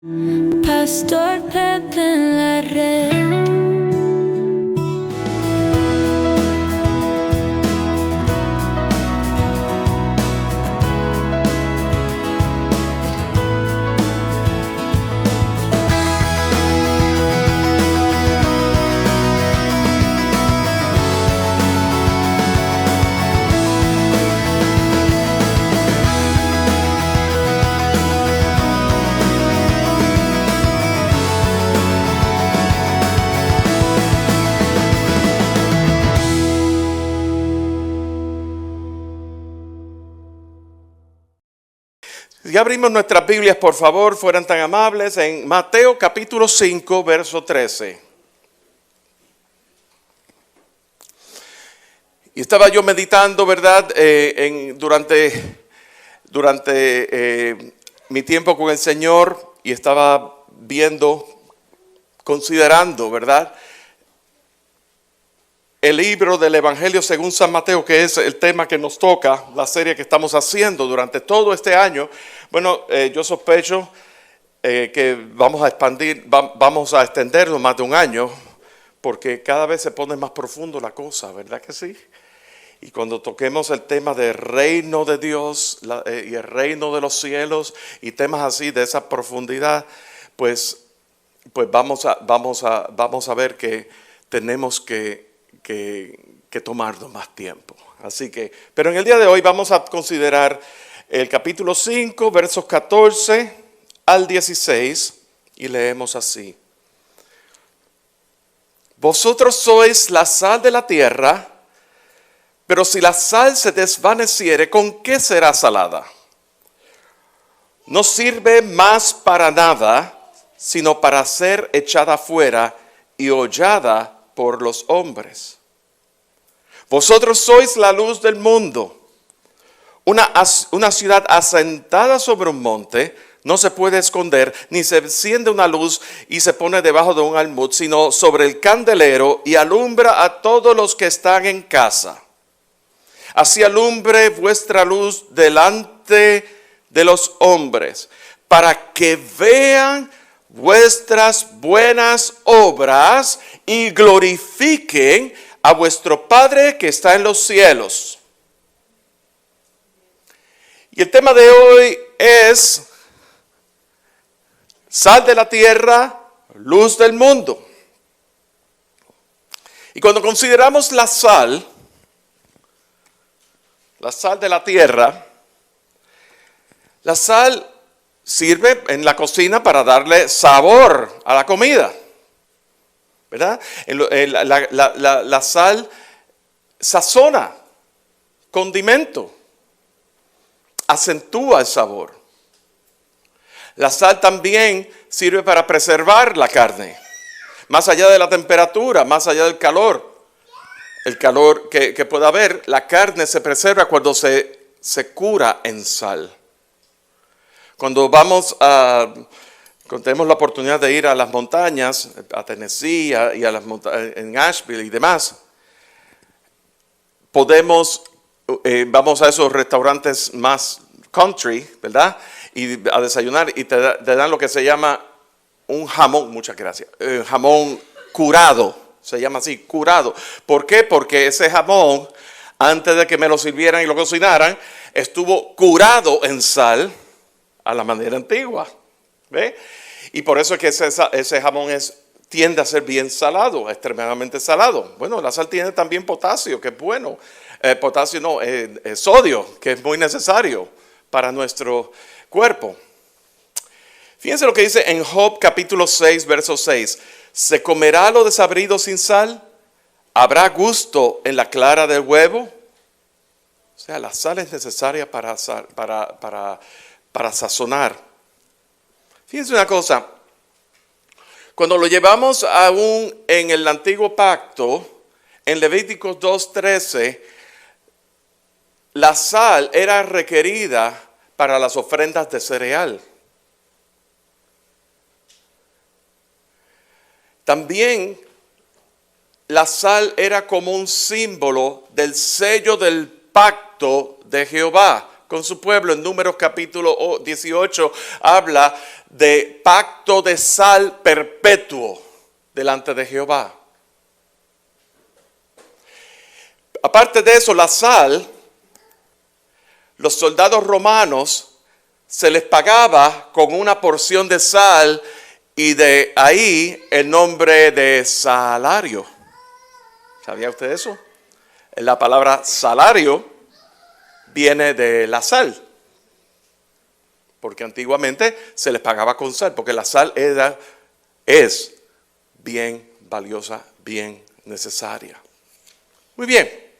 Pastor Pepe en la red. Si abrimos nuestras Biblias, por favor, fueran tan amables, en Mateo capítulo 5, verso 13. Y estaba yo meditando, ¿verdad? Durante mi tiempo con el Señor, y estaba viendo, considerando, ¿verdad?, el libro del Evangelio según San Mateo, que es el tema que nos toca, la serie que estamos haciendo durante todo este año. Bueno, yo sospecho que vamos a extenderlo más de un año, porque cada vez se pone más profundo la cosa, ¿verdad que sí? Y cuando toquemos el tema del reino de Dios y el reino de los cielos y temas así de esa profundidad, pues vamos a ver que tenemos que tomarnos más tiempo. Así que, pero en el día de hoy vamos a considerar el capítulo 5, versos 14 al 16, y leemos así. Vosotros sois la sal de la tierra, pero si la sal se desvaneciere, ¿con qué será salada? No sirve más para nada, sino para ser echada fuera y hollada por los hombres. Vosotros sois la luz del mundo. Una ciudad asentada sobre un monte no se puede esconder, ni se enciende una luz y se pone debajo de un almud, sino sobre el candelero y alumbra a todos los que están en casa. Así alumbre vuestra luz delante de los hombres, para que vean vuestras buenas obras y glorifiquen a vuestro Padre que está en los cielos. Y el tema de hoy es sal de la tierra, luz del mundo. Y cuando consideramos la sal de la tierra, la sal sirve en la cocina para darle sabor a la comida, ¿verdad? La sal sazona, condimento, acentúa el sabor. La sal también sirve para preservar la carne, más allá de la temperatura, más allá del calor. El calor que pueda haber, la carne se preserva cuando se cura en sal. Cuando tenemos la oportunidad de ir a las montañas, a Tennessee y en Asheville y demás, vamos a esos restaurantes más country, ¿verdad? Y a desayunar y te dan lo que se llama un jamón, muchas gracias, jamón curado, se llama así, curado. ¿Por qué? Porque ese jamón, antes de que me lo sirvieran y lo cocinaran, estuvo curado en sal, a la manera antigua, ¿ve? Y por eso es que ese jamón tiende a ser bien salado, extremadamente salado. Bueno, la sal tiene también potasio, que es bueno. Sodio, que es muy necesario para nuestro cuerpo. Fíjense lo que dice en Job capítulo 6, verso 6. ¿Se comerá lo desabrido sin sal? ¿Habrá gusto en la clara del huevo? O sea, la sal es necesaria para sazonar. Fíjense una cosa, cuando lo llevamos aún en el antiguo pacto, en Levíticos 2:13, la sal era requerida para las ofrendas de cereal. También la sal era como un símbolo del sello del pacto de Jehová con su pueblo. En Números capítulo 18 habla de pacto de sal perpetuo delante de Jehová. Aparte de eso, la sal, los soldados romanos se les pagaba con una porción de sal y de ahí el nombre de salario. ¿Sabía usted eso? La palabra salario viene de la sal, porque antiguamente se les pagaba con sal, porque la sal es bien valiosa, bien necesaria. Muy bien.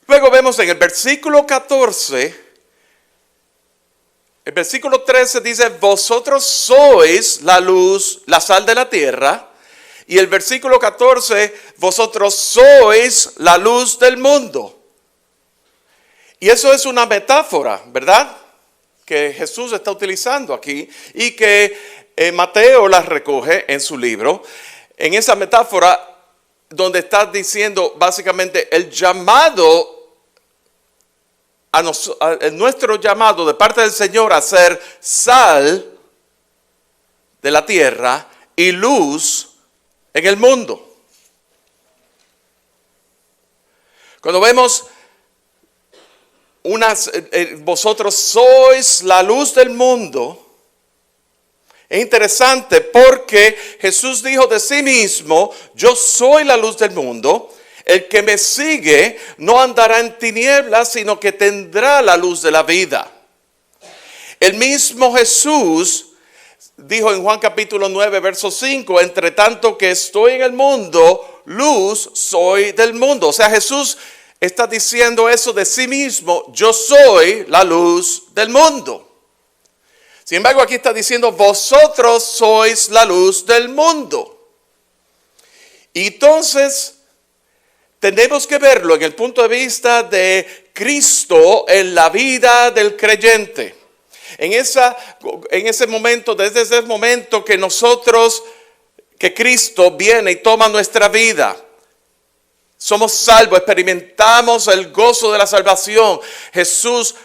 Luego vemos en el versículo 14, el versículo 13 dice, vosotros sois la luz, la sal de la tierra. Y el versículo 14, vosotros sois la luz del mundo. Y eso es una metáfora, ¿verdad? Que Jesús está utilizando aquí y que Mateo la recoge en su libro. En esa metáfora donde está diciendo básicamente el llamado, nuestro llamado de parte del Señor a ser sal de la tierra y luz en el mundo. Cuando vemos vosotros sois la luz del mundo, es interesante porque Jesús dijo de sí mismo, yo soy la luz del mundo, el que me sigue no andará en tinieblas, sino que tendrá la luz de la vida. El mismo Jesús dijo en Juan capítulo 9, verso 5, entre tanto que estoy en el mundo, luz soy del mundo. O sea, Jesús está diciendo eso de sí mismo, yo soy la luz del mundo. Sin embargo, aquí está diciendo, vosotros sois la luz del mundo. Y entonces, tenemos que verlo en el punto de vista de Cristo en la vida del creyente. En ese momento, desde ese momento que Cristo viene y toma nuestra vida, somos salvos, experimentamos el gozo de la salvación. Jesús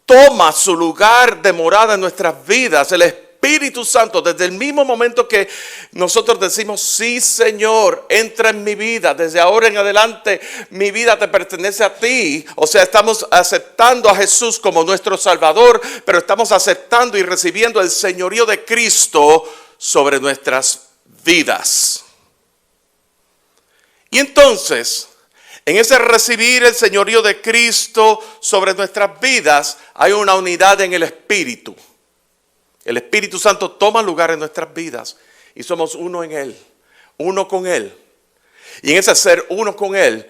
toma su lugar de morada en nuestras vidas, el Espíritu Santo, desde el mismo momento que nosotros decimos, sí Señor, entra en mi vida, desde ahora en adelante mi vida te pertenece a ti. O sea, estamos aceptando a Jesús como nuestro Salvador, pero estamos aceptando y recibiendo el señorío de Cristo sobre nuestras vidas. Y entonces, en ese recibir el señorío de Cristo sobre nuestras vidas, hay una unidad en el Espíritu. El Espíritu Santo toma lugar en nuestras vidas y somos uno en Él, uno con Él. Y en ese ser uno con Él,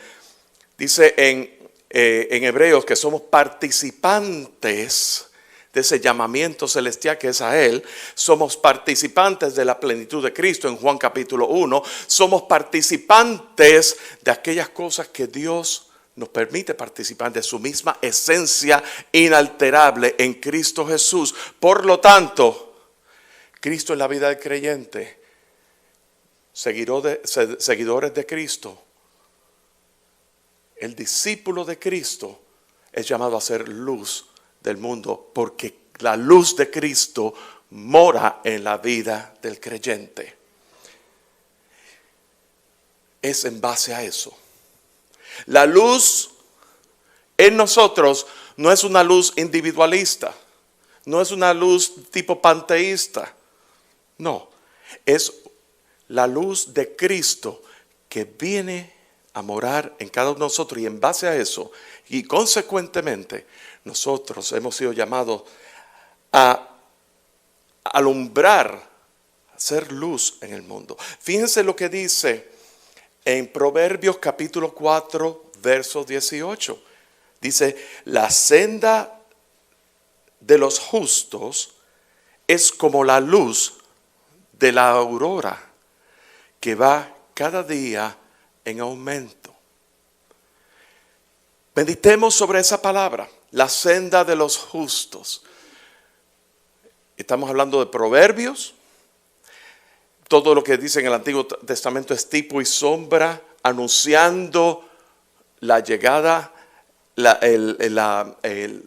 dice en Hebreos que somos participantes de ese llamamiento celestial que es a Él. Somos participantes de la plenitud de Cristo en Juan capítulo 1. Somos participantes de aquellas cosas que Dios nos permite participar, de su misma esencia inalterable en Cristo Jesús. Por lo tanto, Cristo en la vida del creyente, seguidores de Cristo, el discípulo de Cristo es llamado a ser luz del mundo, porque la luz de Cristo mora en la vida del creyente. Es en base a eso. La luz en nosotros no es una luz individualista, no es una luz tipo panteísta, no, es la luz de Cristo que viene a morar en cada uno de nosotros, y en base a eso, y consecuentemente, nosotros hemos sido llamados a alumbrar, a ser luz en el mundo. Fíjense lo que dice en Proverbios capítulo 4, verso 18. Dice, la senda de los justos es como la luz de la aurora, que va cada día en aumento. Meditemos sobre esa palabra, la senda de los justos. Estamos hablando de Proverbios. Todo lo que dice en el Antiguo Testamento es tipo y sombra, anunciando la llegada la, el-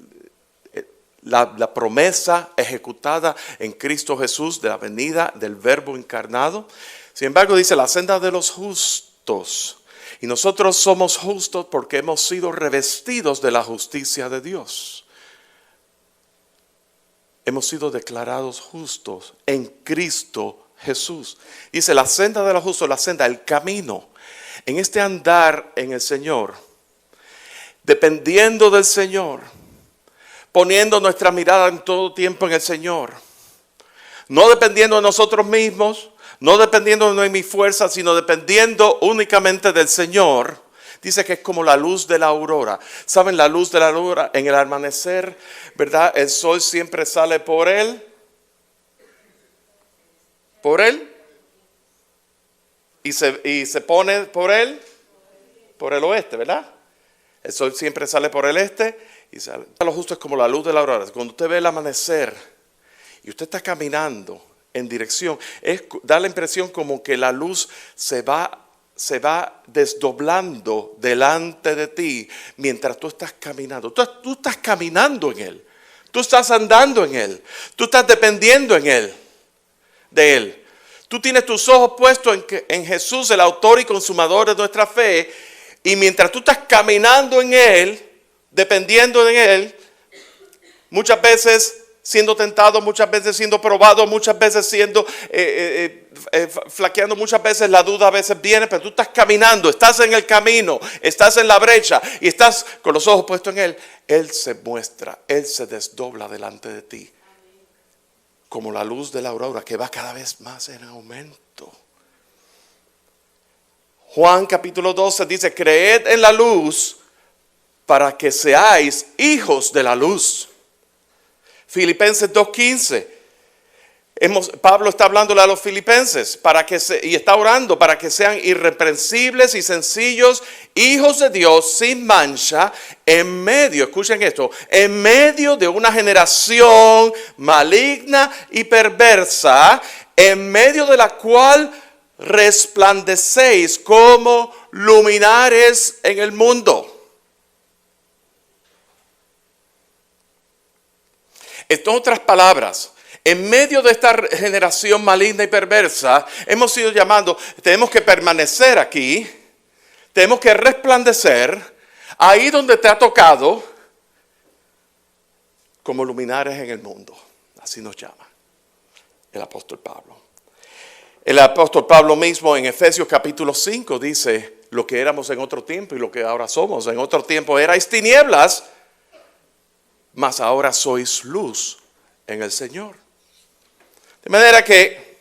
la promesa ejecutada en Cristo Jesús de la venida del Verbo encarnado. Sin embargo, dice la senda de los justos. Y nosotros somos justos porque hemos sido revestidos de la justicia de Dios. Hemos sido declarados justos en Cristo Jesús. Dice la senda de los justos, la senda, el camino. En este andar en el Señor, dependiendo del Señor, poniendo nuestra mirada en todo tiempo en el Señor, no dependiendo de nosotros mismos, no dependiendo de mi fuerza, sino dependiendo únicamente del Señor. Dice que es como la luz de la aurora. ¿Saben la luz de la aurora? En el amanecer, ¿verdad? El sol siempre sale por él. ¿Por él? Y se pone por él. Por el oeste, ¿verdad? El sol siempre sale por el este y sale. Lo justo es como la luz de la aurora. Cuando usted ve el amanecer y usted está caminando en dirección, da la impresión como que la luz se va desdoblando delante de ti mientras tú estás caminando. Tú estás caminando en Él. Tú estás andando en Él. Tú estás dependiendo en Él, de Él. Tú tienes tus ojos puestos en Jesús, el autor y consumador de nuestra fe. Y mientras tú estás caminando en Él, dependiendo de Él, muchas veces siendo tentado, muchas veces siendo probado, muchas veces siendo flaqueando, muchas veces la duda a veces viene, pero tú estás caminando, estás en el camino, estás en la brecha y estás con los ojos puestos en Él. Él se muestra, Él se desdobla delante de ti, como la luz de la aurora que va cada vez más en aumento. Juan capítulo 12 dice, creed en la luz para que seáis hijos de la luz. Filipenses 2:15. Pablo está hablándole a los filipenses y está orando para que sean irreprensibles y sencillos, hijos de Dios sin mancha, en medio, escuchen esto, en medio de una generación maligna y perversa, en medio de la cual resplandecéis como luminares en el mundo. En otras palabras, en medio de esta generación maligna y perversa, hemos sido llamados, tenemos que permanecer aquí, tenemos que resplandecer, ahí donde te ha tocado, como luminares en el mundo. Así nos llama el apóstol Pablo. El apóstol Pablo mismo en Efesios capítulo 5 dice lo que éramos en otro tiempo y lo que ahora somos. En otro tiempo erais tinieblas, mas ahora sois luz en el Señor. De manera que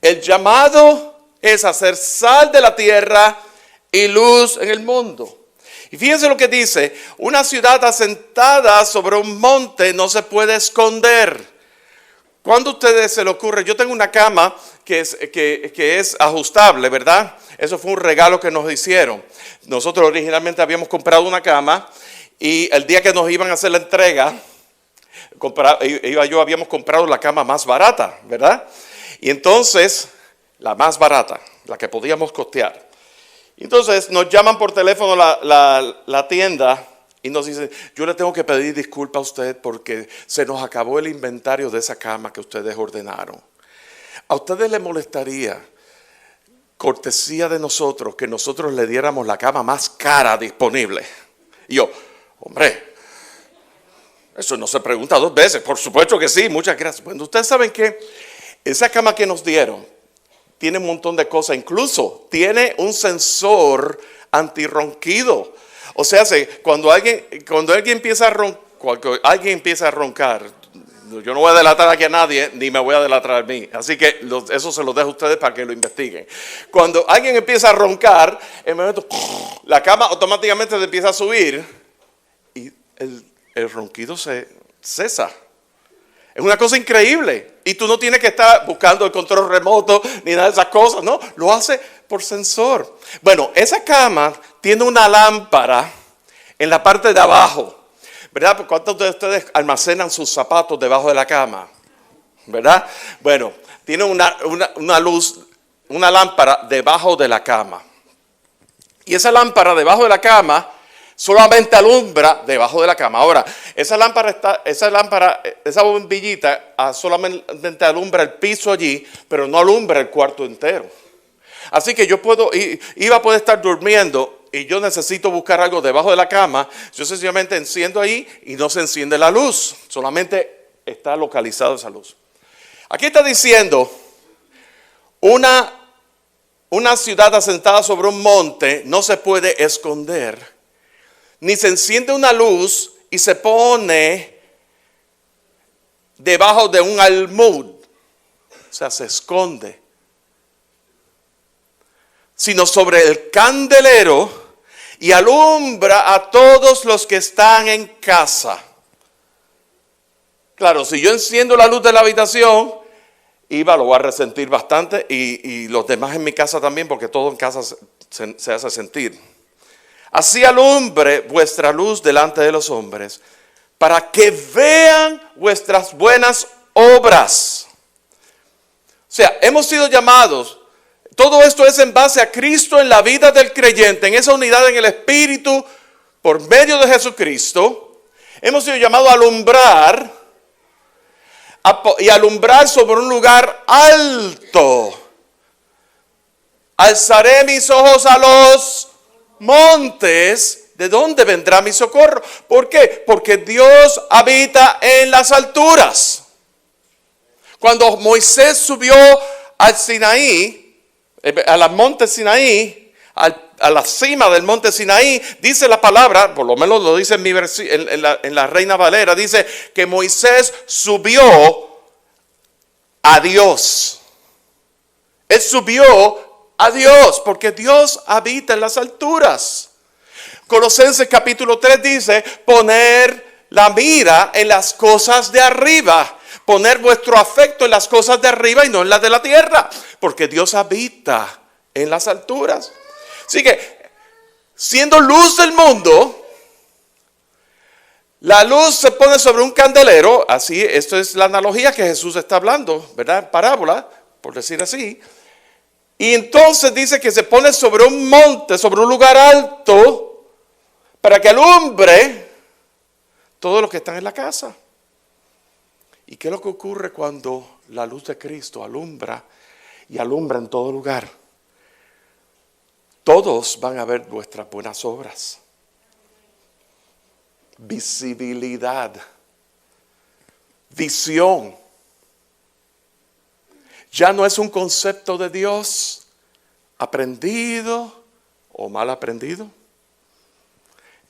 el llamado es hacer sal de la tierra y luz en el mundo. Y fíjense lo que dice, una ciudad asentada sobre un monte no se puede esconder. ¿Cuándo a ustedes se le ocurre? Yo tengo una cama que es ajustable, ¿verdad? Eso fue un regalo que nos hicieron. Nosotros originalmente habíamos comprado una cama y el día que nos iban a hacer la entrega, habíamos comprado la cama más barata, ¿verdad? Y entonces, la más barata, la que podíamos costear. Entonces nos llaman por teléfono la tienda y nos dicen, yo le tengo que pedir disculpas a usted porque se nos acabó el inventario de esa cama que ustedes ordenaron. ¿A ustedes les molestaría, cortesía de nosotros, que nosotros le diéramos la cama más cara disponible? Y yo, hombre, eso no se pregunta dos veces. Por supuesto que sí, muchas gracias. Bueno, ustedes saben que esa cama que nos dieron tiene un montón de cosas. Incluso tiene un sensor antirronquido. O sea, cuando alguien empieza a roncar, yo no voy a delatar aquí a nadie, ni me voy a delatar a mí. Así que eso se lo dejo a ustedes para que lo investiguen. Cuando alguien empieza a roncar, en el momento, la cama automáticamente empieza a subir y el ronquido se cesa. Es una cosa increíble. Y tú no tienes que estar buscando el control remoto ni nada de esas cosas, ¿no? Lo hace por sensor. Bueno, esa cama tiene una lámpara en la parte de abajo, ¿verdad? ¿Cuántos de ustedes almacenan sus zapatos debajo de la cama? ¿Verdad? Bueno, tiene una luz, una lámpara debajo de la cama. Y esa lámpara debajo de la cama Solamente alumbra debajo de la cama. Ahora, esa bombillita solamente alumbra el piso allí, pero no alumbra el cuarto entero. Así que iba a poder estar durmiendo y yo necesito buscar algo debajo de la cama. Yo sencillamente enciendo ahí y no se enciende la luz. Solamente está localizada esa luz. Aquí está diciendo, una ciudad asentada sobre un monte no se puede esconder, ni se enciende una luz y se pone debajo de un almud. O sea, se esconde. Sino sobre el candelero y alumbra a todos los que están en casa. Claro, si yo enciendo la luz de la habitación, Iva lo va a resentir bastante y los demás en mi casa también, porque todo en casa se hace sentir. Así alumbre vuestra luz delante de los hombres, para que vean vuestras buenas obras. O sea, hemos sido llamados. Todo esto es en base a Cristo en la vida del creyente, en esa unidad en el Espíritu, por medio de Jesucristo. Hemos sido llamados a alumbrar y alumbrar sobre un lugar alto. Alzaré mis ojos a los montes. ¿De dónde vendrá mi socorro? ¿Por qué? Porque Dios habita en las alturas. Cuando Moisés subió al Sinaí, al monte Sinaí, a la cima del monte Sinaí, dice la palabra, por lo menos lo dice en la Reina Valera, dice que Moisés subió a Dios. Él subió a Dios porque Dios habita en las alturas. Colosenses capítulo 3 dice, poner la mira en las cosas de arriba. Poner vuestro afecto en las cosas de arriba y no en las de la tierra. Porque Dios habita en las alturas. Así que, siendo luz del mundo, la luz se pone sobre un candelero. Así, esto es la analogía que Jesús está hablando, ¿verdad? Parábola, por decir así. Y entonces dice que se pone sobre un monte, sobre un lugar alto, para que alumbre todo lo que está en la casa. ¿Y qué es lo que ocurre cuando la luz de Cristo alumbra y alumbra en todo lugar? Todos van a ver vuestras buenas obras. Visibilidad. Visión. Ya no es un concepto de Dios aprendido o mal aprendido.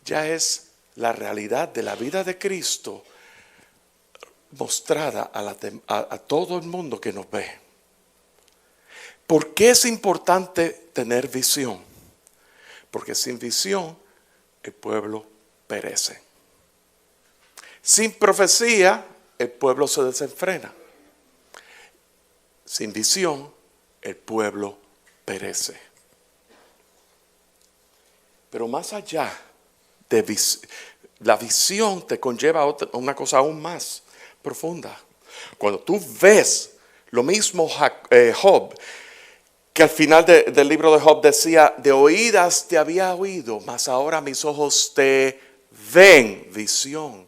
Ya es la realidad de la vida de Cristo mostrada a todo el mundo que nos ve. ¿Por qué es importante tener visión? Porque sin visión el pueblo perece. Sin profecía el pueblo se desenfrena. Sin visión el pueblo perece. Pero más allá de la visión te conlleva a una cosa aún más profunda. Cuando tú ves lo mismo Job, que al final del libro de Job decía, de oídas te había oído, mas ahora mis ojos te ven. Visión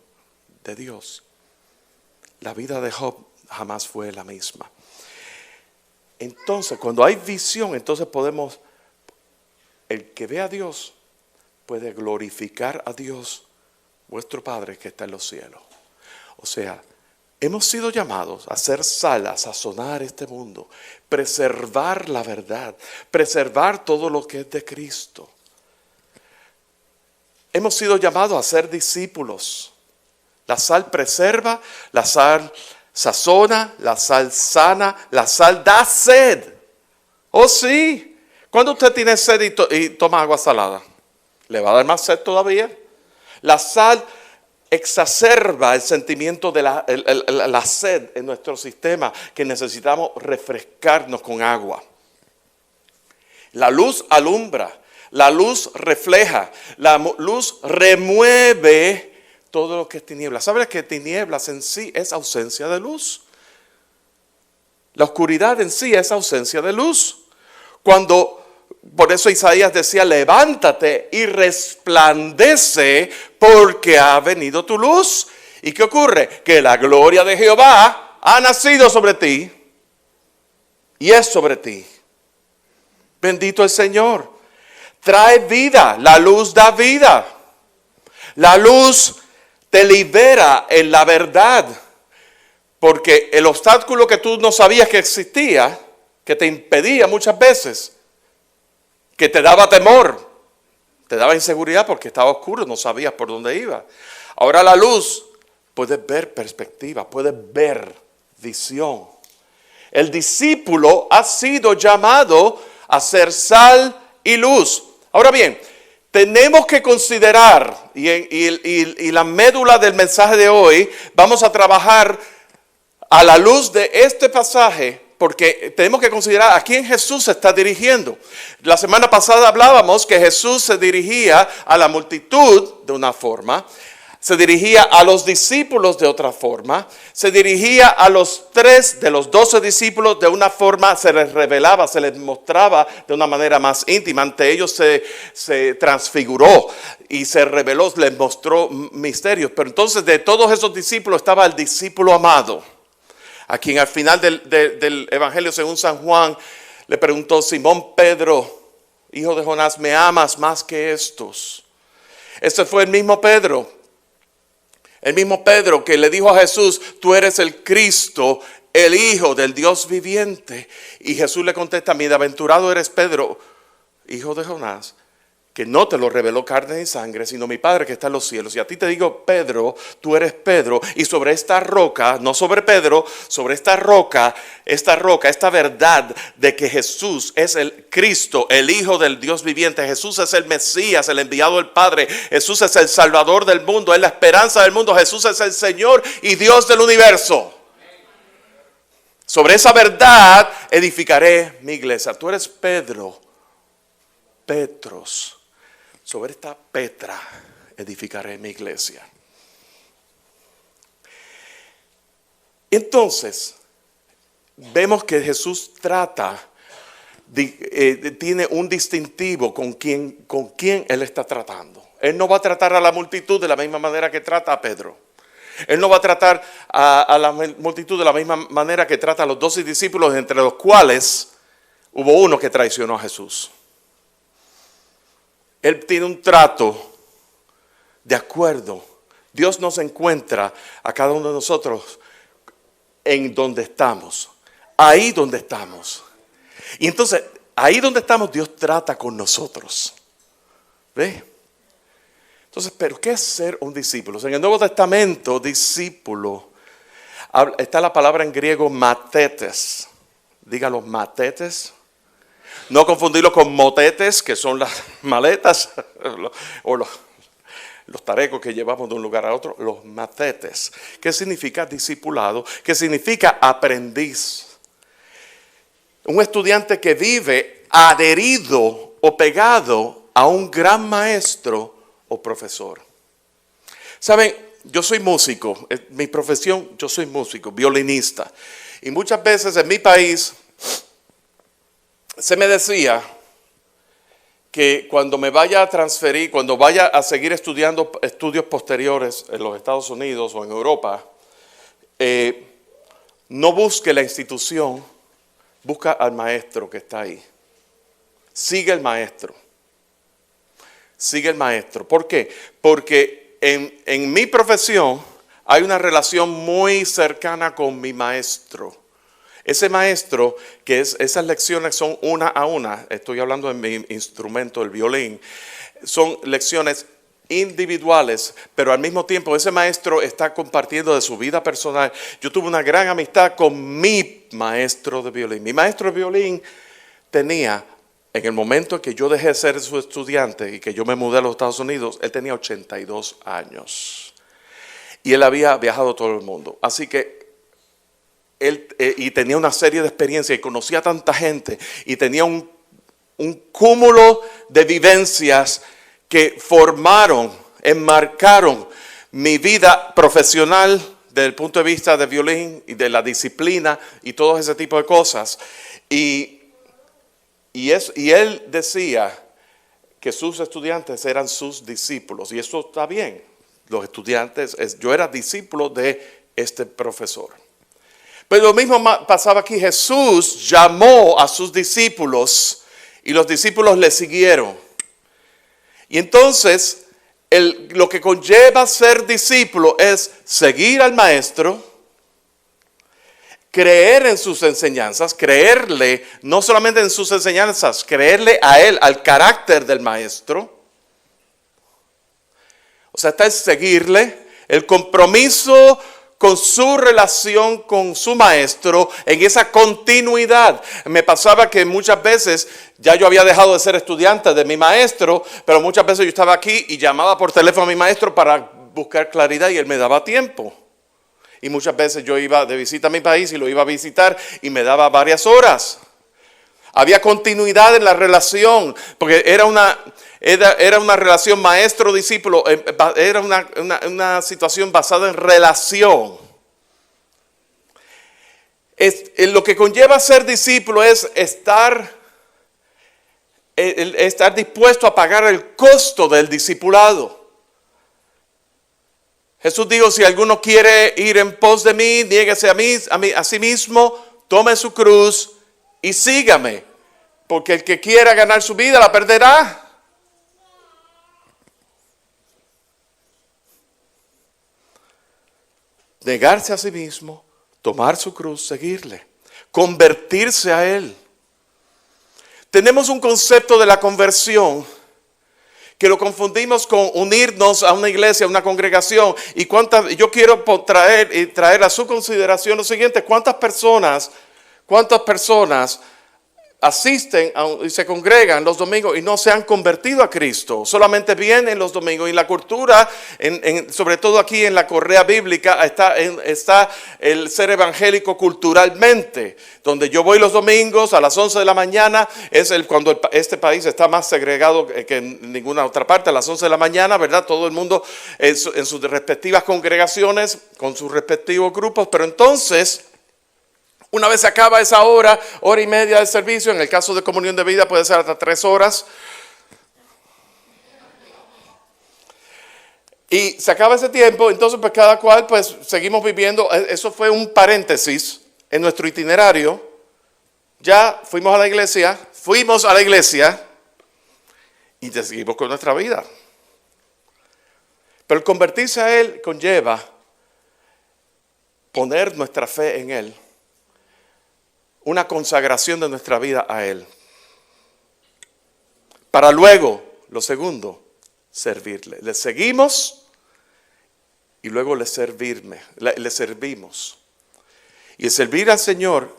de Dios. La vida de Job jamás fue la misma. Entonces, cuando hay visión, entonces el que ve a Dios puede glorificar a Dios, vuestro Padre que está en los cielos. O sea, hemos sido llamados a hacer sal, a sazonar este mundo, preservar la verdad, preservar todo lo que es de Cristo. Hemos sido llamados a ser discípulos. La sal preserva, la sal sazona, la sal sana, la sal da sed. Oh sí, cuando usted tiene sed y toma agua salada, ¿le va a dar más sed todavía? La sal exacerba el sentimiento de la sed en nuestro sistema, que necesitamos refrescarnos con agua. La luz alumbra, la luz refleja, la luz remueve todo lo que es tinieblas. ¿Sabes que tinieblas en sí es ausencia de luz? La oscuridad en sí es ausencia de luz. Cuando por eso Isaías decía, levántate y resplandece porque ha venido tu luz. ¿Y qué ocurre? Que la gloria de Jehová ha nacido sobre ti y es sobre ti. Bendito el Señor. Trae vida, la luz da vida. La luz te libera en la verdad. Porque el obstáculo que tú no sabías que existía, que te impedía muchas veces, que te daba temor, te daba inseguridad porque estaba oscuro, no sabías por dónde iba. Ahora la luz, puedes ver perspectiva, puedes ver visión. El discípulo ha sido llamado a ser sal y luz. Ahora bien, tenemos que considerar, y la médula del mensaje de hoy, vamos a trabajar a la luz de este pasaje, porque tenemos que considerar a quién Jesús se está dirigiendo. La semana pasada hablábamos que Jesús se dirigía a la multitud de una forma, se dirigía a los discípulos de otra forma, se dirigía a los 3 de los 12 discípulos de una forma, se les revelaba, se les mostraba de una manera más íntima. Ante ellos se transfiguró y se reveló, les mostró misterios. Pero entonces de todos esos discípulos estaba el discípulo amado, a quien al final del Evangelio según San Juan le preguntó: Simón Pedro, hijo de Jonás, ¿me amas más que estos? Ese fue el mismo Pedro que le dijo a Jesús: tú eres el Cristo, el Hijo del Dios viviente. Y Jesús le contesta: bienaventurado eres Pedro, hijo de Jonás, que no te lo reveló carne y sangre, sino mi Padre que está en los cielos. Y a ti te digo, Pedro, tú eres Pedro, y sobre esta roca, no sobre Pedro, sobre esta roca, esta verdad de que Jesús es el Cristo, el Hijo del Dios viviente, Jesús es el Mesías, el enviado del Padre, Jesús es el Salvador del mundo, es la esperanza del mundo, Jesús es el Señor y Dios del universo. Sobre esa verdad edificaré mi iglesia. Tú eres Pedro, Petros. Sobre esta Petra edificaré mi iglesia. Entonces, vemos que Jesús tiene un distintivo con quien Él está tratando. Él no va a tratar a la multitud de la misma manera que trata a Pedro. Él no va a tratar a la multitud de la misma manera que trata a los 12 discípulos, entre los cuales hubo uno que traicionó a Jesús. Él tiene un trato de acuerdo. Dios nos encuentra a cada uno de nosotros en donde estamos. Ahí donde estamos. Y entonces, ahí donde estamos, Dios trata con nosotros. ¿Ve? Entonces, ¿pero qué es ser un discípulo? En el Nuevo Testamento, discípulo, está la palabra en griego matetes. Dígalo, matetes. No confundirlo con motetes, que son las maletas o los tarecos que llevamos de un lugar a otro. Los matetes, que significa discipulado, que significa aprendiz. Un estudiante que vive adherido o pegado a un gran maestro o profesor. Saben, yo soy músico, mi profesión, yo soy músico, violinista. Y muchas veces en mi país se me decía que cuando me vaya a transferir, cuando vaya a seguir estudiando estudios posteriores en los Estados Unidos o en Europa, no busque la institución, busca al maestro que está ahí. Sigue el maestro. Sigue el maestro. ¿Por qué? Porque en mi profesión hay una relación muy cercana con mi maestro. Ese maestro, esas lecciones son una a una, estoy hablando de mi instrumento, el violín, son lecciones individuales, pero al mismo tiempo ese maestro está compartiendo de su vida personal. Yo tuve una gran amistad con mi maestro de violín. Mi maestro de violín tenía, en el momento en que yo dejé de ser su estudiante y que yo me mudé a los Estados Unidos, él tenía 82 años. Y él había viajado todo el mundo. Así que él y tenía una serie de experiencias y conocía a tanta gente y tenía un cúmulo de vivencias que enmarcaron mi vida profesional desde el punto de vista de violín y de la disciplina y todo ese tipo de cosas. Y Y él decía que sus estudiantes eran sus discípulos. Y eso está bien. Los estudiantes, yo era discípulo de este profesor. Pero lo mismo pasaba aquí. Jesús llamó a sus discípulos y los discípulos le siguieron. Y entonces, lo que conlleva ser discípulo es seguir al maestro, creer en sus enseñanzas, creerle, no solamente en sus enseñanzas, creerle a él, al carácter del maestro. O sea, está el seguirle, el compromiso con su relación con su maestro, en esa continuidad. Me pasaba que muchas veces, ya yo había dejado de ser estudiante de mi maestro, pero muchas veces yo estaba aquí y llamaba por teléfono a mi maestro para buscar claridad y él me daba tiempo. Y muchas veces yo iba de visita a mi país y lo iba a visitar y me daba varias horas. Había continuidad en la relación, porque era una relación maestro-discípulo, era una situación basada en relación. Lo que conlleva ser discípulo es estar dispuesto a pagar el costo del discipulado. Jesús dijo, si alguno quiere ir en pos de mí, niéguese a sí mismo, tome su cruz y sígame. Porque el que quiera ganar su vida la perderá. Negarse a sí mismo, tomar su cruz, seguirle, convertirse a él. Tenemos un concepto de la conversión que lo confundimos con unirnos a una iglesia, a una congregación. Y yo quiero traer a su consideración lo siguiente: ¿cuántas personas asisten y se congregan los domingos y no se han convertido a Cristo? Solamente vienen los domingos. Y la cultura, sobre todo aquí en la correa bíblica, está el ser evangélico culturalmente, donde yo voy los domingos a las 11 de la mañana, cuando este país está más segregado que en ninguna otra parte, a las 11 de la mañana, ¿verdad? Todo el mundo en sus respectivas congregaciones, con sus respectivos grupos, pero entonces, una vez se acaba esa hora y media de servicio, en el caso de comunión de vida puede ser hasta 3 horas. Y se acaba ese tiempo, entonces pues cada cual pues seguimos viviendo. Eso fue un paréntesis en nuestro itinerario. Ya fuimos a la iglesia y ya seguimos con nuestra vida. Pero el convertirse a Él conlleva poner nuestra fe en Él. Una consagración de nuestra vida a Él. Para luego, lo segundo, servirle. Le seguimos y luego le servimos. Y el servir al Señor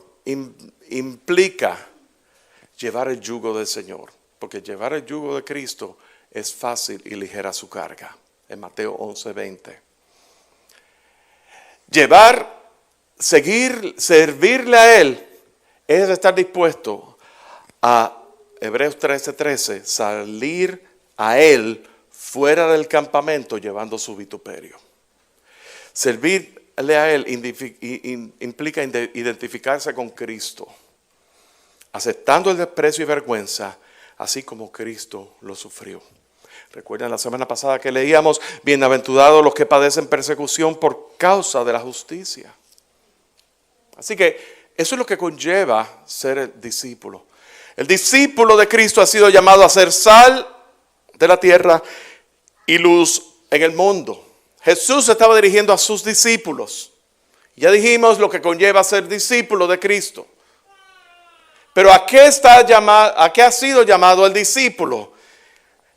implica llevar el yugo del Señor. Porque llevar el yugo de Cristo es fácil y ligera su carga. En Mateo 11:20. Servirle a Él es estar dispuesto a, Hebreos 13:13, salir a Él fuera del campamento llevando su vituperio. Servirle a Él implica identificarse con Cristo, aceptando el desprecio y vergüenza, así como Cristo lo sufrió. Recuerdan la semana pasada que leíamos, bienaventurados los que padecen persecución por causa de la justicia. Así que eso es lo que conlleva ser el discípulo. El discípulo de Cristo ha sido llamado a ser sal de la tierra y luz en el mundo. Jesús se estaba dirigiendo a sus discípulos. Ya dijimos lo que conlleva ser discípulo de Cristo. Pero ¿a qué ha sido llamado el discípulo?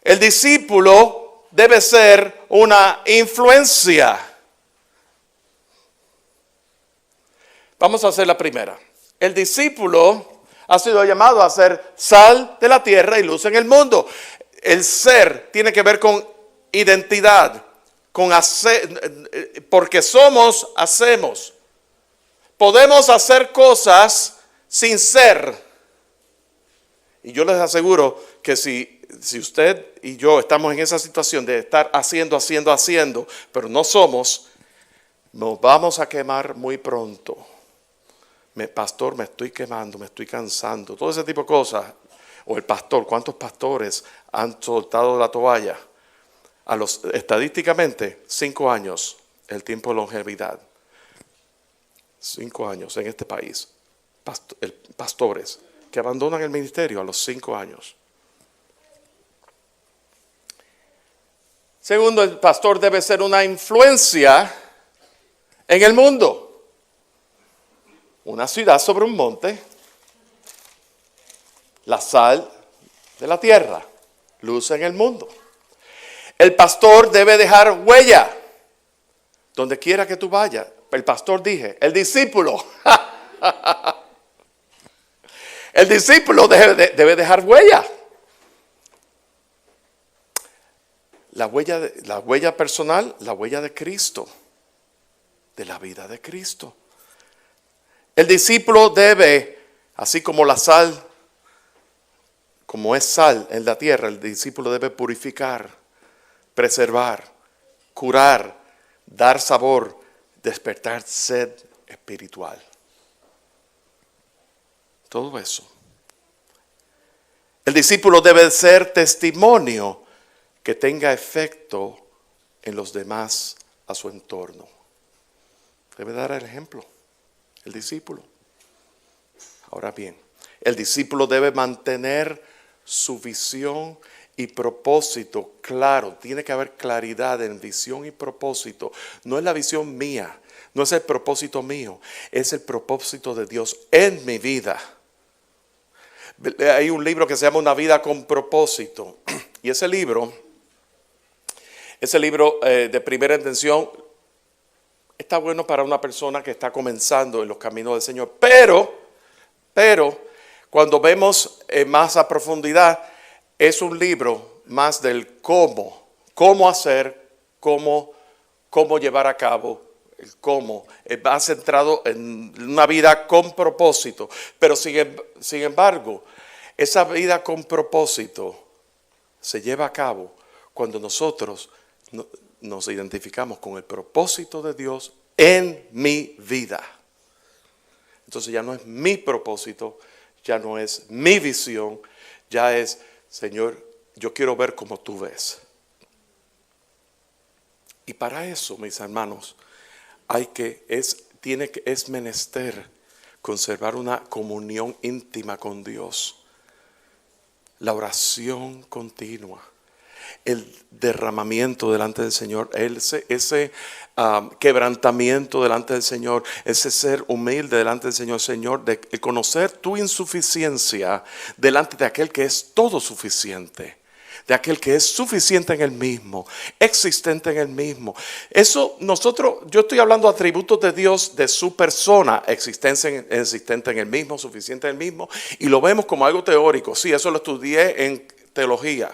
El discípulo debe ser una influencia. Vamos a hacer la primera. El discípulo ha sido llamado a ser sal de la tierra y luz en el mundo. El ser tiene que ver con identidad, con hacer, porque hacemos. Podemos hacer cosas sin ser. Y yo les aseguro que si usted y yo estamos en esa situación de estar haciendo, pero no somos, nos vamos a quemar muy pronto. Pastor, me estoy quemando, me estoy cansando, todo ese tipo de cosas. o el pastor, ¿cuántos pastores han soltado la toalla? Estadísticamente, 5 años, el tiempo de longevidad. 5 años en este país. Pastores que abandonan el ministerio a los 5 años. Segundo, el pastor debe ser una influencia en el mundo. Una ciudad sobre un monte, la sal de la tierra, luz en el mundo. El pastor debe dejar huella donde quiera que tú vayas. El pastor el discípulo. El discípulo debe dejar huella. La huella personal, la huella de Cristo, de la vida de Cristo. El discípulo debe, así como la sal, como es sal en la tierra, el discípulo debe purificar, preservar, curar, dar sabor, despertar sed espiritual. Todo eso. El discípulo debe ser testimonio que tenga efecto en los demás a su entorno. Debe dar el ejemplo, el discípulo. Ahora bien, el discípulo debe mantener su visión y propósito claro. Tiene que haber claridad en visión y propósito. No es la visión mía, no es el propósito mío, es el propósito de Dios en mi vida. Hay un libro que se llama Una vida con propósito. Y ese libro de primera intención está bueno para una persona que está comenzando en los caminos del Señor. Pero cuando vemos más a profundidad, es un libro más del cómo hacer, cómo llevar a cabo, el cómo. Va centrado en una vida con propósito. Pero sin embargo, esa vida con propósito se lleva a cabo cuando nosotros nos identificamos con el propósito de Dios en mi vida. Entonces ya no es mi propósito, ya no es mi visión, ya es, Señor, yo quiero ver como tú ves. Y para eso, mis hermanos, es menester conservar una comunión íntima con Dios. La oración continua, el derramamiento delante del Señor, ese quebrantamiento delante del Señor, ese ser humilde delante del Señor, Señor, de conocer tu insuficiencia delante de aquel que es todo suficiente, de aquel que es suficiente en el mismo, existente en el mismo. Eso yo estoy hablando de atributos de Dios, de su persona, existente en el mismo, suficiente en el mismo, y lo vemos como algo teórico. Sí, eso lo estudié en teología.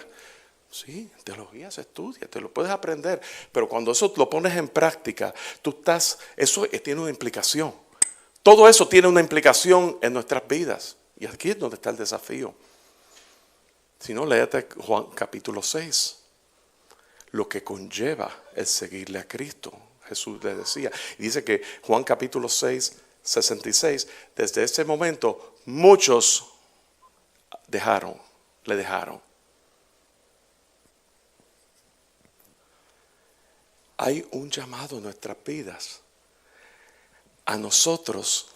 Sí, en teología se estudia, te lo puedes aprender, pero cuando eso lo pones en práctica, eso tiene una implicación. Todo eso tiene una implicación en nuestras vidas, y aquí es donde está el desafío. Si no, léete Juan capítulo 6, lo que conlleva el seguirle a Cristo. Jesús le decía, y dice que Juan capítulo 6, 66, desde ese momento muchos le dejaron. Hay un llamado en nuestras vidas a nosotros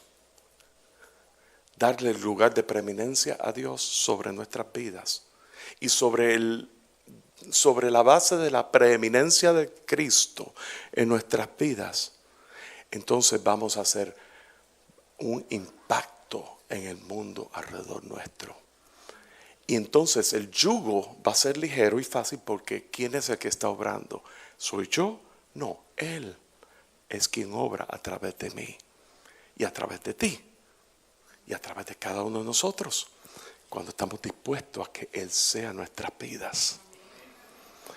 darle el lugar de preeminencia a Dios sobre nuestras vidas. Y sobre la base de la preeminencia de Cristo en nuestras vidas, entonces vamos a hacer un impacto en el mundo alrededor nuestro. Y entonces el yugo va a ser ligero y fácil, porque ¿quién es el que está obrando? ¿Soy yo? No, Él es quien obra a través de mí y a través de ti y a través de cada uno de nosotros, cuando estamos dispuestos a que Él sea nuestras vidas.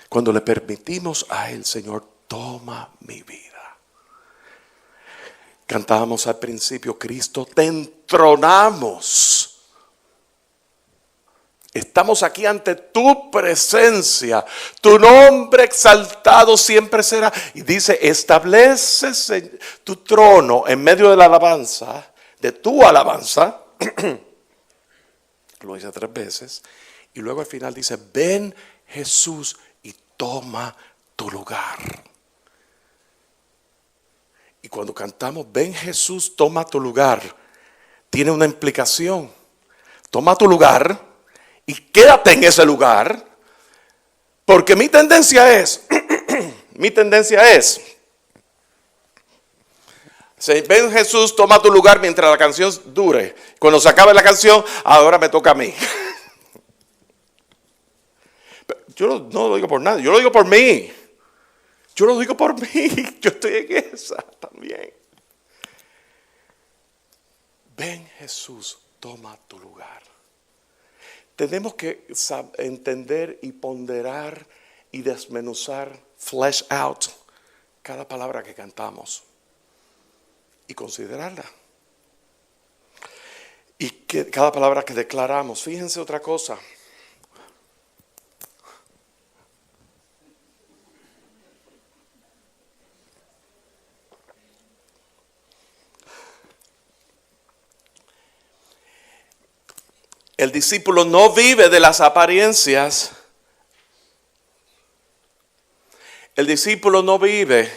Cuando le permitimos a Él, Señor, toma mi vida. Cantábamos al principio, Cristo, te entronamos. Estamos aquí ante tu presencia. Tu nombre exaltado siempre será. Y dice, establece tu trono en medio de la alabanza, de tu alabanza, Lo dice 3 veces. Y luego al final dice, ven Jesús y toma tu lugar. Y cuando cantamos, ven Jesús, toma tu lugar, tiene una implicación. Toma tu lugar y quédate en ese lugar. Porque mi tendencia es, ven Jesús, toma tu lugar mientras la canción dure. Cuando se acabe la canción, ahora me toca a mí. Yo no lo digo por nadie, yo lo digo por mí. Yo lo digo por mí, yo estoy en esa también. Ven Jesús, toma tu lugar. Tenemos que entender y ponderar y desmenuzar, flesh out, cada palabra que cantamos y considerarla. Y que cada palabra que declaramos, fíjense otra cosa. El discípulo no vive de las apariencias. El discípulo no vive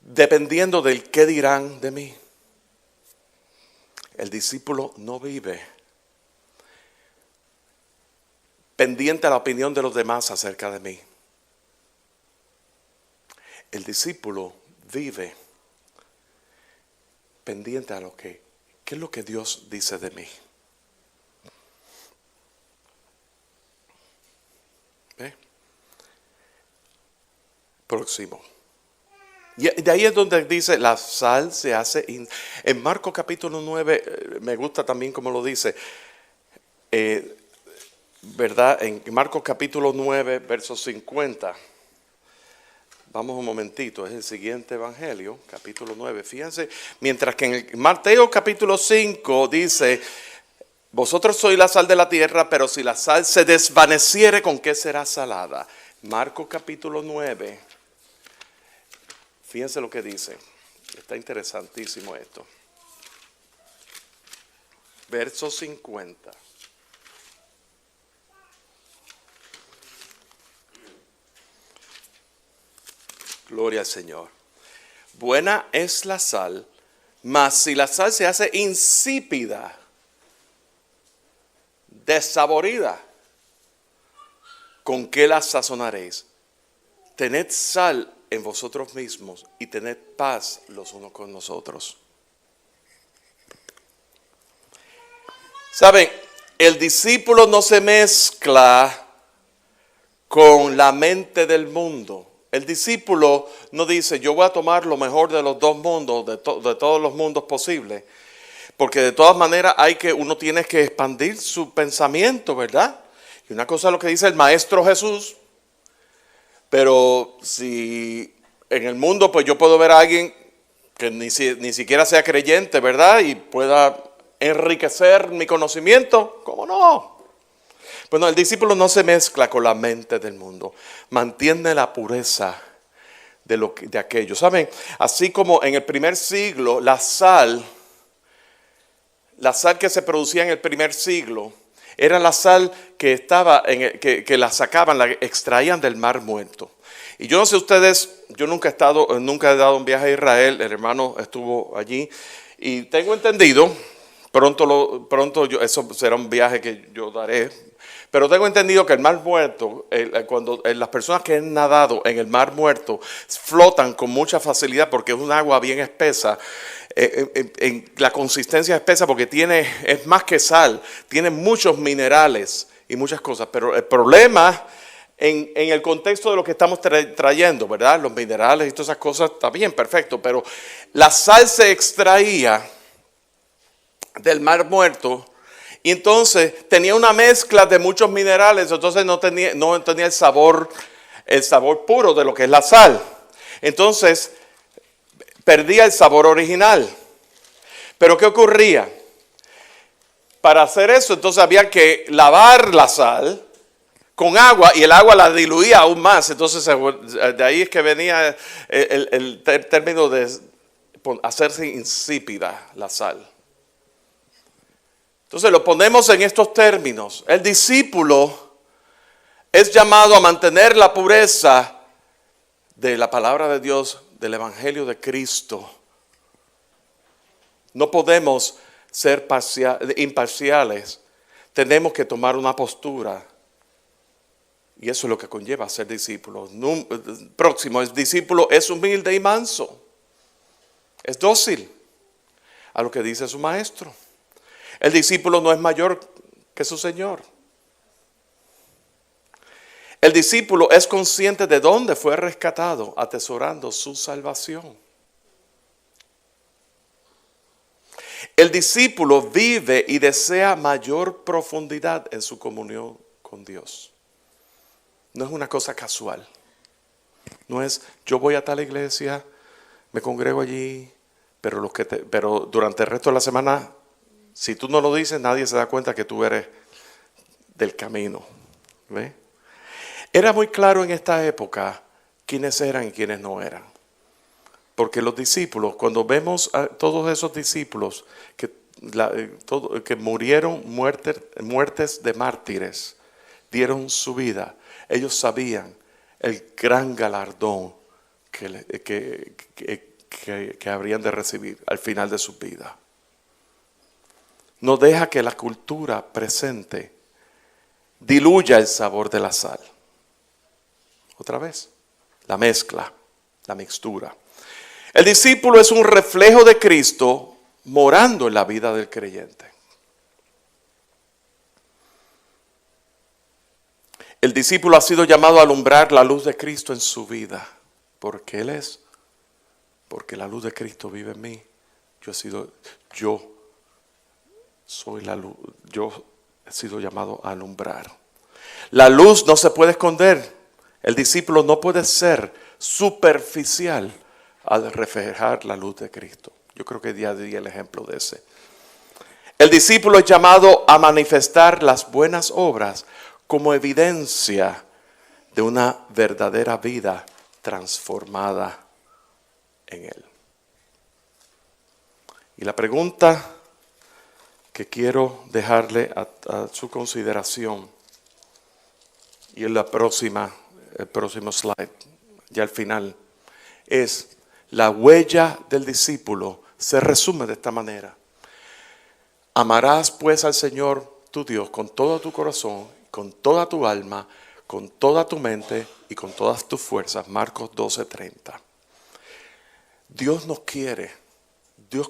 dependiendo del qué dirán de mí. El discípulo no vive pendiente a la opinión de los demás acerca de mí. El discípulo vive pendiente a qué es lo que Dios dice de mí. ¿Ve? Próximo. Y de ahí es donde dice, la sal se hace, en Marcos capítulo 9, me gusta también como lo dice, ¿verdad? En Marcos capítulo 9, verso 50. Vamos un momentito, es el siguiente evangelio, capítulo 9. Fíjense, mientras que en el Mateo capítulo 5 dice, vosotros sois la sal de la tierra, pero si la sal se desvaneciere, ¿con qué será salada? Marcos capítulo 9. Fíjense lo que dice. Está interesantísimo esto. Verso 50. Gloria al Señor. Buena es la sal, mas si la sal se hace insípida, desaborida, ¿con qué la sazonaréis? Tened sal en vosotros mismos y tened paz los unos con los otros. Saben, el discípulo no se mezcla con la mente del mundo. El discípulo no dice, yo voy a tomar lo mejor de los dos mundos, de todos los mundos posibles. Porque de todas maneras uno tiene que expandir su pensamiento, ¿verdad? Y una cosa es lo que dice el Maestro Jesús. Pero si en el mundo pues yo puedo ver a alguien que ni siquiera sea creyente, ¿verdad? Y pueda enriquecer mi conocimiento, ¿cómo no? Bueno, el discípulo no se mezcla con la mente del mundo. Mantiene la pureza de aquello. ¿Saben? Así como en el primer siglo la sal que se producía en el primer siglo, era la sal que estaba que la sacaban, la extraían del Mar Muerto. Y yo no sé ustedes, yo nunca he dado un viaje a Israel, el hermano estuvo allí y tengo entendido, eso será un viaje que yo daré, pero tengo entendido que el Mar Muerto, cuando las personas que han nadado en el Mar Muerto flotan con mucha facilidad porque es un agua bien espesa. En la consistencia espesa porque es más que sal, tiene muchos minerales y muchas cosas, pero el problema en el contexto de lo que estamos trayendo, ¿verdad? Los minerales y todas esas cosas, está bien, perfecto, pero la sal se extraía del Mar Muerto y entonces tenía una mezcla de muchos minerales, entonces no tenía el sabor puro de lo que es la sal. Entonces perdía el sabor original. Pero ¿qué ocurría? Para hacer eso, entonces había que lavar la sal con agua y el agua la diluía aún más. Entonces de ahí es que venía el término de hacerse insípida la sal. Entonces lo ponemos en estos términos. El discípulo es llamado a mantener la pureza de la palabra de Dios, del Evangelio de Cristo. No podemos ser imparciales. Tenemos que tomar una postura. Y eso es lo que conlleva ser discípulo. Próximo, el discípulo es humilde y manso. Es dócil a lo que dice su maestro. El discípulo no es mayor que su Señor. El discípulo es consciente de dónde fue rescatado, atesorando su salvación. El discípulo vive y desea mayor profundidad en su comunión con Dios. No es una cosa casual. No es yo voy a tal iglesia, me congrego allí, pero durante el resto de la semana, si tú no lo dices, nadie se da cuenta que tú eres del camino. ¿Ve? Era muy claro en esta época quiénes eran y quiénes no eran. Porque los discípulos, cuando vemos a todos esos discípulos que murieron muertes de mártires, dieron su vida, ellos sabían el gran galardón que habrían de recibir al final de su vida. No deja que la cultura presente diluya el sabor de la sal. Otra vez, la mezcla, la mixtura. El discípulo es un reflejo de Cristo morando en la vida del creyente. El discípulo ha sido llamado a alumbrar la luz de Cristo en su vida. Porque Él es. Porque la luz de Cristo vive en mí. Yo soy la luz. Yo he sido llamado a alumbrar. La luz no se puede esconder. El discípulo no puede ser superficial al reflejar la luz de Cristo. Yo creo que ya di el ejemplo de ese. El discípulo es llamado a manifestar las buenas obras como evidencia de una verdadera vida transformada en Él. Y la pregunta que quiero dejarle a su consideración, y en el próximo slide, ya al final, es la huella del discípulo. Se resume de esta manera: amarás pues al Señor tu Dios con todo tu corazón, con toda tu alma, con toda tu mente y con todas tus fuerzas. Marcos 12:30. Dios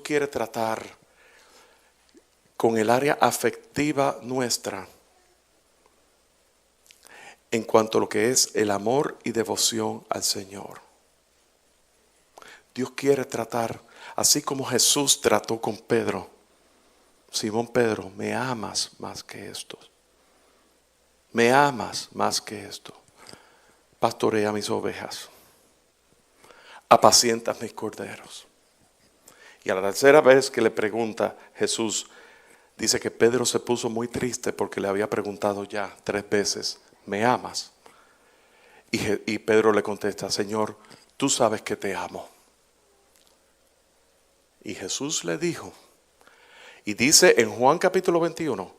quiere tratar con el área afectiva nuestra en cuanto a lo que es el amor y devoción al Señor. Dios quiere tratar, así como Jesús trató con Pedro. Simón Pedro, ¿me amas más que esto? ¿Me amas más que esto? Pastorea mis ovejas. Apacienta mis corderos. Y a la tercera vez que le pregunta Jesús, dice que Pedro se puso muy triste porque le había preguntado ya 3 veces, ¿me amas? Y Pedro le contesta, Señor, tú sabes que te amo. Y Jesús le dijo, y dice en Juan capítulo 21,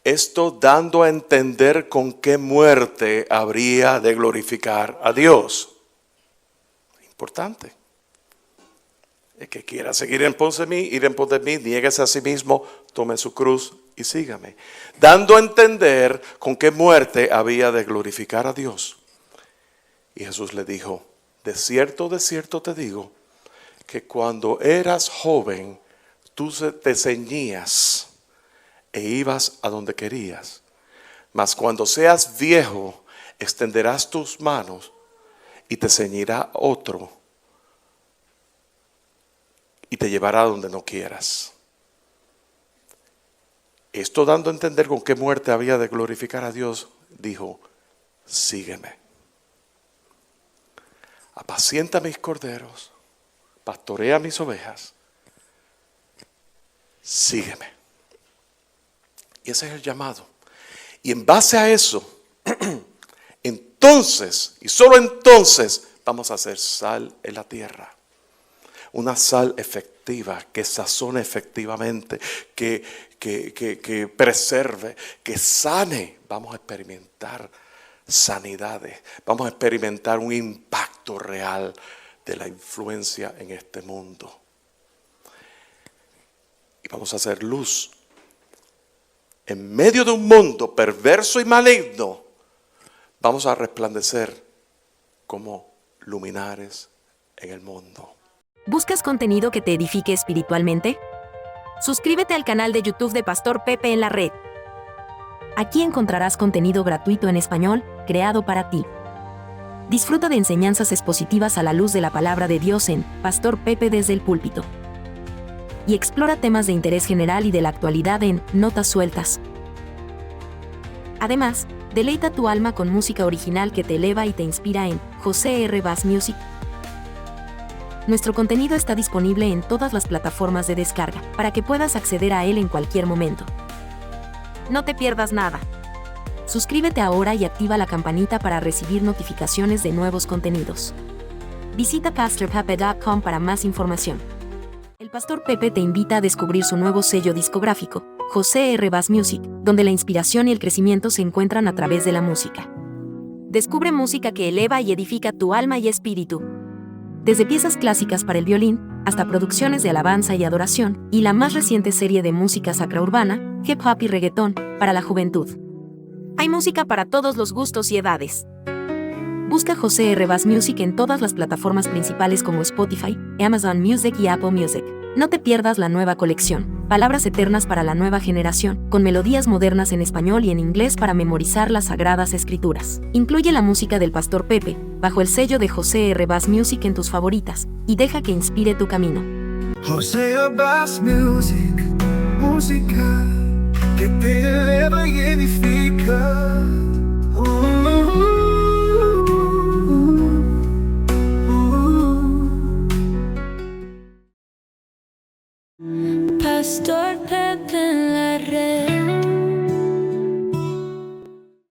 esto dando a entender con qué muerte habría de glorificar a Dios. Importante. El que quiera seguir ir en pos de mí, niéguese a sí mismo, tome su cruz y sígame. Dando a entender con qué muerte había de glorificar a Dios. Y Jesús le dijo, de cierto te digo, que cuando eras joven, tú te ceñías e ibas a donde querías. Mas cuando seas viejo, extenderás tus manos y te ceñirá otro y te llevará a donde no quieras. Esto dando a entender con qué muerte había de glorificar a Dios, dijo, sígueme. Apacienta mis corderos, pastorea mis ovejas, sígueme. Y ese es el llamado. Y en base a eso, entonces, y solo entonces, vamos a hacer sal en la tierra. una sal efectiva, que sazone efectivamente, que preserve, que sane. Vamos a experimentar sanidades, vamos a experimentar un impacto real de la influencia en este mundo. Y vamos a hacer luz. En medio de un mundo perverso y maligno, vamos a resplandecer como luminares en el mundo. ¿Buscas contenido que te edifique espiritualmente? Suscríbete al canal de YouTube de Pastor Pepe en la red. Aquí encontrarás contenido gratuito en español, creado para ti. Disfruta de enseñanzas expositivas a la luz de la palabra de Dios en Pastor Pepe desde el púlpito. Y explora temas de interés general y de la actualidad en Notas Sueltas. Además, deleita tu alma con música original que te eleva y te inspira en José R. Bass Music. Nuestro contenido está disponible en todas las plataformas de descarga, para que puedas acceder a él en cualquier momento. No te pierdas nada. Suscríbete ahora y activa la campanita para recibir notificaciones de nuevos contenidos. Visita pastorpepe.com para más información. El Pastor Pepe te invita a descubrir su nuevo sello discográfico, José R. Bass Music, donde la inspiración y el crecimiento se encuentran a través de la música. Descubre música que eleva y edifica tu alma y espíritu. Desde piezas clásicas para el violín, hasta producciones de alabanza y adoración, y la más reciente serie de música sacra urbana, hip hop y reggaetón, para la juventud. Hay música para todos los gustos y edades. Busca José R. Bass Music en todas las plataformas principales como Spotify, Amazon Music y Apple Music. No te pierdas la nueva colección, Palabras Eternas para la Nueva Generación, con melodías modernas en español y en inglés para memorizar las Sagradas Escrituras. Incluye la música del Pastor Pepe, bajo el sello de José R. Bass Music en tus favoritas, y deja que inspire tu camino. José R. Bass Music, música que te eleva y edifica. Pastor Pepe.